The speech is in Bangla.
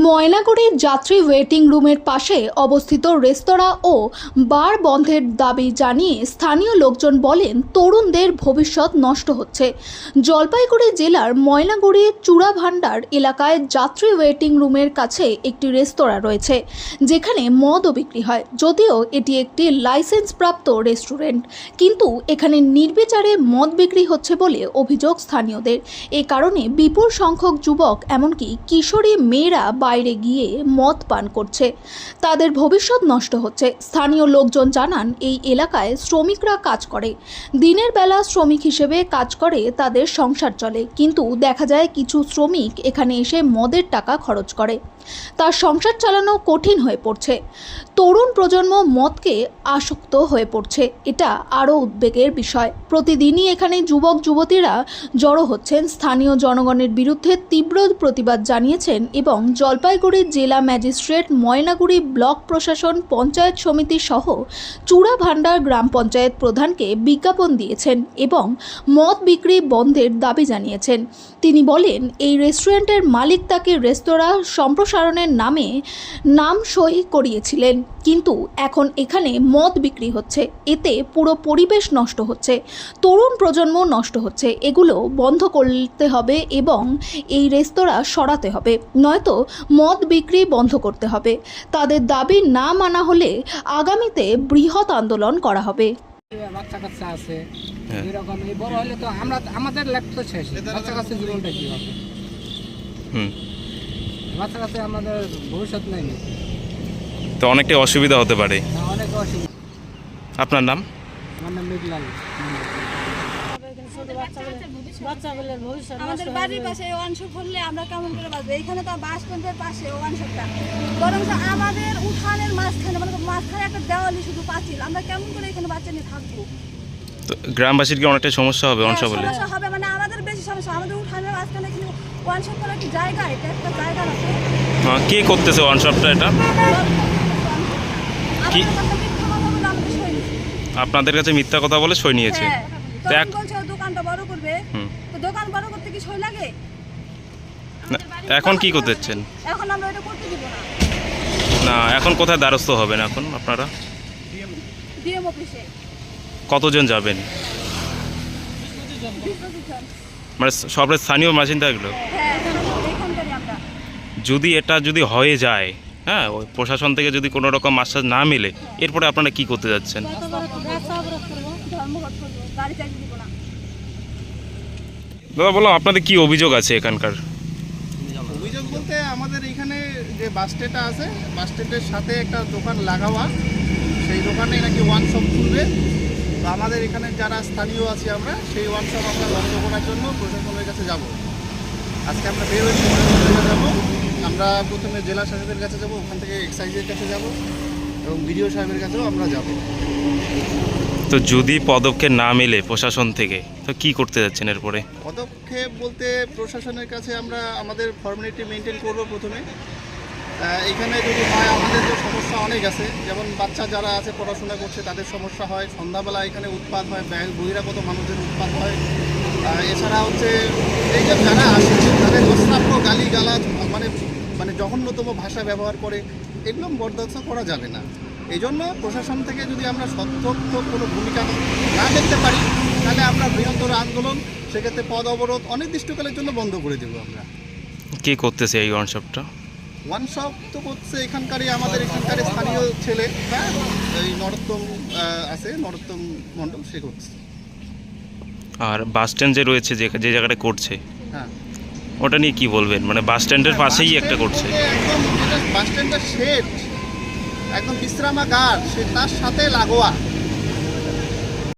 ময়নাগুড়ির যাত্রী ওয়েটিং রুমের পাশে অবস্থিত রেস্তোরাঁ ও বার বন্ধের দাবি জানিয়ে স্থানীয় লোকজন বলেন, তরুণদের ভবিষ্যৎ নষ্ট হচ্ছে। জলপাইগুড়ি জেলার ময়নাগুড়ির চূড়াভান্ডার এলাকায় যাত্রী ওয়েটিং রুমের কাছে একটি রেস্তোরাঁ রয়েছে, যেখানে মদও বিক্রি হয়। যদিও এটি একটি লাইসেন্সপ্রাপ্ত রেস্টুরেন্ট, কিন্তু এখানে নির্বিচারে মদ বিক্রি হচ্ছে বলে অভিযোগ স্থানীয়দের। এ কারণে বিপুল সংখ্যক যুবক, এমনকি কিশোরী মেয়েরা বাইরে গিয়ে মদ পান করছে। তাদের ভবিষ্যৎ নষ্ট হচ্ছে। স্থানীয় লোকজন জানান, এই এলাকায় শ্রমিকরা কাজ করে, দিনের বেলা শ্রমিক হিসেবে কাজ করে, তাদের সংসার চলে। কিন্তু দেখা যায় কিছু শ্রমিক এখানে এসে মদের টাকা খরচ করে, তার সংসার চালানো কঠিন হয়ে পড়ছে। তরুণ প্রজন্ম মদকে আসক্ত হয়ে পড়ছে, এটা আরও উদ্বেগের বিষয়। প্রতিদিনই এখানে যুবক যুবতীরা জড়ো হচ্ছেন। স্থানীয় জনগণের বিরুদ্ধে তীব্র প্রতিবাদ জানিয়েছেন এবং জলপাইগুড়ি জেলা ম্যাজিস্ট্রেট, ময়নাগুড়ি ব্লক প্রশাসন, পঞ্চায়েত সমিতি সহ চূড়াভান্ডার গ্রাম পঞ্চায়েত প্রধানকে বিজ্ঞাপন দিয়েছেন এবং মদ বিক্রি বন্ধের দাবি জানিয়েছেন। তিনি বলেন, এই রেস্টুরেন্টের মালিক তাকে রেস্তোরাঁ সম্প্রসারণের নাম সই করিয়েছিলেন, কিন্তু এখন এখানে মদ বিক্রি হচ্ছে। এতে পুরো পরিবেশ নষ্ট হচ্ছে, তরুণ প্রজন্ম নষ্ট হচ্ছে। এগুলো বন্ধ করতে হবে এবং এই রেস্তোরাঁ সরাতে হবে, নয়তো মদ বিক্রি বন্ধ করতে হবে। তাদের দাবি না মানা হলে আগামীতে বৃহৎ আন্দোলন করা হবে। বাচ্চা কাচ্চা আছে, এরকম এই বড় হলে তো আমাদের লাইফ তো শেষ। বাচ্চা কাচ্চা জীবনটা কি হবে? বাচ্চা কাচ্চা আমাদের ভবিষ্যৎ নেই, তো অনেকটাই অসুবিধা হতে পারে। অনেক অসুবিধা। আপনার নাম? আমার নাম মৃদুলাল। আমাদের বাড়ির পাশে ওয়ানশপ করলে আমরা কেমন করে বাঁচবো? এখানে তো বাস স্ট্যান্ডের পাশে ওয়ানশপটা, বরং আমাদের উঠানের মাঝখানে, মানে মাঝখানে একটা দেওয়ালি, শুধু পাঁচিল। আমরা কেমন করে এখানে বাচ্চা নিয়ে থাকবো? তো গ্রামবাসীর কি অনেকটা সমস্যা হবে ওয়ানশপ বলে? সমস্যা হবে, মানে আমাদের বেশি সমস্যা। আমাদের উঠানের মাঝখানে কিন্তু ওয়ানশপ করার একটি জায়গা, এটা একটা জায়গা আছে। কে করতেছে ওয়ানশপটা? এটা কি আপনাদের কাছে মিথ্যা কথা বলে সই নিয়েছে? বলছে দোকানটা বড় করবে, তো দোকান বড় করতে কি সই লাগে? এখন কি করতেছেন? এখন আমরা এটা করতে দিব না। না, এখন কোথায় দ্বারস্থ হবেন এখন আপনারা? ডিএম অফিসে। কতজন যাবেন? মানে সব স্থানীয় বাসিন্দা এগুলো? হ্যাঁ, এখানকারই আমরা। যদি হয়ে যায়, হ্যাঁ, ওই প্রশাসন থেকে যদি কোনো রকম আশ্বাস না মেলে, এরপরে আপনারা কি করতে যাচ্ছেন? দাদা বলো, আপনাদের কি অভিযোগ আছে এখানকার? অভিযোগ বলতে আমাদের এখানে যে বাস স্ট্যান্ডটা আছে, বাস স্ট্যান্ডের সাথে একটা দোকান লাগাওয়া, সেই দোকানে নাকি ওয়ানশপ খুলবে। তো আমাদের এখানে যারা স্থানীয় আছি আমরা, সেই ওয়ানশপ আমরা বন্ধ করার জন্য প্রশাসনের কাছে যাব। আজকে আমরা বের হয়েছি, যাবো। আমরা প্রথমে জেলা শাসকের কাছে যাব, ওখান থেকে এক্সাইজের কাছে যাব এবং বিডিও সাহেবের কাছেও আমরা যাব। তো যদি পদক্ষেপ না মেলে প্রশাসন থেকে, তো কি করতে যাচ্ছেন এরপরে? পদক্ষেপ বলতে প্রশাসনের কাছে আমরা আমাদের ফর্মালিটি মেনটেন করব। প্রথমে এখানে যদি হয়, আমাদের যে সমস্যা অনেক আছে, যেমন বাচ্চা যারা আছে পড়াশোনা করছে, তাদের সমস্যা হয়। সন্ধ্যাবেলা এখানে উৎপাত হয়, বহিরাগত মানুষের উৎপাত হয়। এছাড়া হচ্ছে এই যে যারা আসে, তাদের অশ্রাব্য গালিগালাজ, মানে জঘন্যতম ভাষা ব্যবহার করে, এগুলো বরদাস্ত করা যাবে না। এই জন্য প্রশাসন থেকে যদি আমরা সত্যর্থ কোনো ভূমিকা না দেখতে পারি, তাহলে আমরা বৃহত্তর আন্দোলন, সেক্ষেত্রে পদ অবরোধ অনির্দিষ্টকালের জন্য বন্ধ করে দেবো আমরা। কে করতেছে এই ওয়ানশপটা? ওয়ানশপ তো করছে এখানকারই আমাদের এখানকার স্থানীয় ছেলে, হ্যাঁ, এই নরোত্তম আছে, নরোত্তম মণ্ডল, সে করছে। আর বাস স্ট্যান্ড যে রয়েছে, যে জায়গাটা করছে, হ্যাঁ, ওটা নিয়ে কি বলবেন? মানে বাস স্ট্যান্ডের পাশেই একটা করছে, একদম বাস স্ট্যান্ডের শেড, একদম বিশ্রামাগার, সে তার সাথে লাগোয়া।